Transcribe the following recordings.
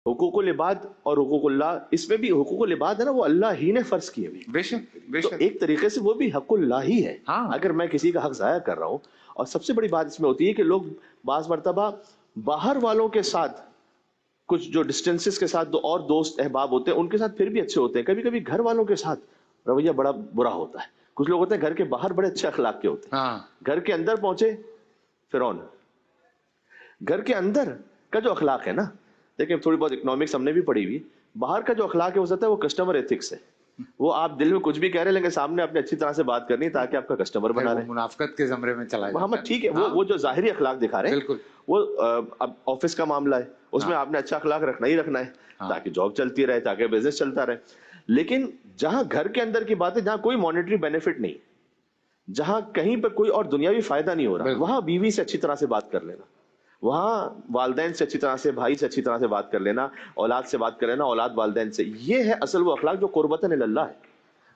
हुकूकुल इबाद और हुकूकुल्लाह, इसमें भी हुकूकुल इबाद है ना, वो अल्लाह ही ने फर्ज किए हुए। बेशक तो बेशक। एक तरीके से वो भी हक़ुल्लाह ही है। हाँ। अगर मैं किसी का हक ज़ाया कर रहा हूँ, और सबसे बड़ी बात इसमें होती है कि लोग बाज़ मर्तबा बाहर वालों के साथ, कुछ जो डिस्टेंसेस के साथ और दोस्त अहबाब होते हैं उनके साथ फिर भी अच्छे होते हैं, कभी कभी घर वालों के साथ रवैया बड़ा बुरा होता है। कुछ लोग होते हैं घर के बाहर बड़े अच्छे अखलाक के होते हैं, हाँ। घर के अंदर पहुंचे फिरौन। घर के अंदर का जो अखलाक है ना, देखिए थोड़ी बहुत इकोनॉमिक्स हमने भी पढ़ी हुई, बाहर का जो अखलाक है हो सकता है वो कस्टमर एथिक्स है। वो आप दिल में कुछ भी कह रहे हैं लेकिन सामने आपने अच्छी तरह से बात करनी ताकि आपका कस्टमर बना रहे। मुनाफकत के जमरे में चला वहां जाता मत ठीक है, हाँ? वो जो जाहिरी अखलाक दिखा रहे हैं बिल्कुल। वो अब ऑफिस का मामला है, उसमें आपने अच्छा अखलाक रखना ही रखना है ताकि जॉब चलती रहे, ताकि बिजनेस चलता रहे। लेकिन जहां घर के अंदर की बात है, जहां कोई मॉनेटरी बेनिफिट नहीं, जहां कहीं पर कोई और दुनियावी फायदा नहीं हो रहा, वहां बीवी से अच्छी तरह से बात कर लेना, वहां वालदैन से अच्छी तरह से, भाई से अच्छी तरह से बात कर लेना, औलाद से बात कर लेना, औलाद वालदैन से। ये है असल वो अखलाक जो कुर्बतन इल्लाह है,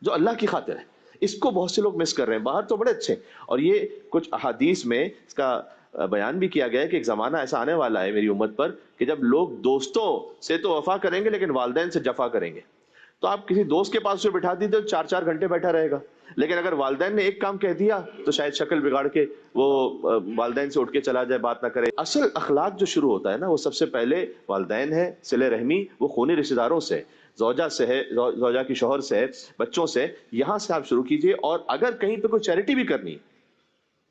जो अल्लाह की खातिर है। इसको बहुत से लोग मिस कर रहे हैं। बाहर तो बड़े अच्छे, और ये कुछ अहादीस में इसका बयान भी किया गया है कि एक जमाना ऐसा आने वाला है मेरी उम्मत पर कि जब लोग दोस्तों से तो वफा करेंगे लेकिन वालदैन से जफा करेंगे। तो आप किसी दोस्त के पास उसे बिठा दीजिए तो 4-4 घंटे बैठा रहेगा, लेकिन अगर वालदैन ने एक काम कह दिया तो शायद शक्ल बिगाड़ के वो वालदैन से उठ के चला जाए, बात ना करे। असल अखलाक जो शुरू होता है ना, वो सबसे पहले वालदैन है, सिले रहमी, वो खूनी रिश्तेदारों से, ज़ौजा से है, ज़ौजा की शौहर से है, बच्चों से, यहाँ से आप शुरू कीजिए। और अगर कहीं पे कोई चैरिटी भी करनी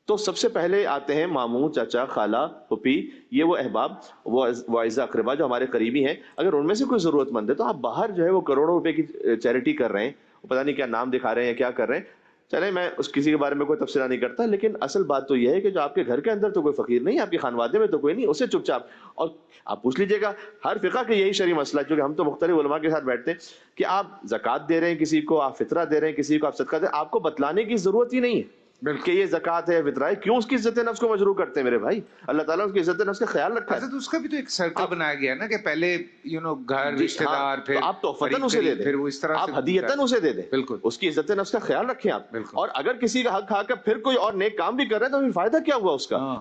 तो सबसे पहले आते हैं मामू, चाचा, खाला, फूफी, ये वो अहबाब, वो वाइज़ा अकरबा जो हमारे करीबी हैं। अगर उनमें से कोई ज़रूरतमंद है तो आप बाहर जो है वो करोड़ों रुपए की चैरिटी कर रहे हैं, पता नहीं क्या नाम दिखा रहे हैं, क्या कर रहे हैं। चले, मैं उस किसी के बारे में कोई तफसीला नहीं करता, लेकिन असल बात तो यह है कि जो आपके घर के अंदर तो कोई फकीर नहीं, आपके खानवादे में तो कोई नहीं, उससे चुपचाप। और आप पूछ लीजिएगा, हर फिका के यही शरई मसला है, क्योंकि हम तो मुख्तलिफ उलमा के साथ बैठते हैं कि आप ज़कात दे रहे हैं किसी को, आप फितरा दे रहे हैं किसी को, आप सदका दे रहे हैं, आपको बतलाने की जरूरत ही नहीं है कि ये ज़कात है, फितरा है। क्यों उसकी इज्जत नफ्स को मजरूह करते हैं मेरे भाई? अल्लाह ताला उसकी इज्जत नफ्स का ख्याल रखा है। तो उसका भी तो एक सर्कल बनाया गया है ना कि पहले घर, रिश्तेदार, फिर आप तोहफतन उसे दे दें, फिर वो इस तरह आप हदीयतन उसे दे दें, बिल्कुल उसकी इज्जत नफ्स का ख्याल रखें आप। और अगर किसी का हक खाकर फिर कोई और नेक काम भी कर रहे हैं तो फिर फायदा क्या हुआ उसका?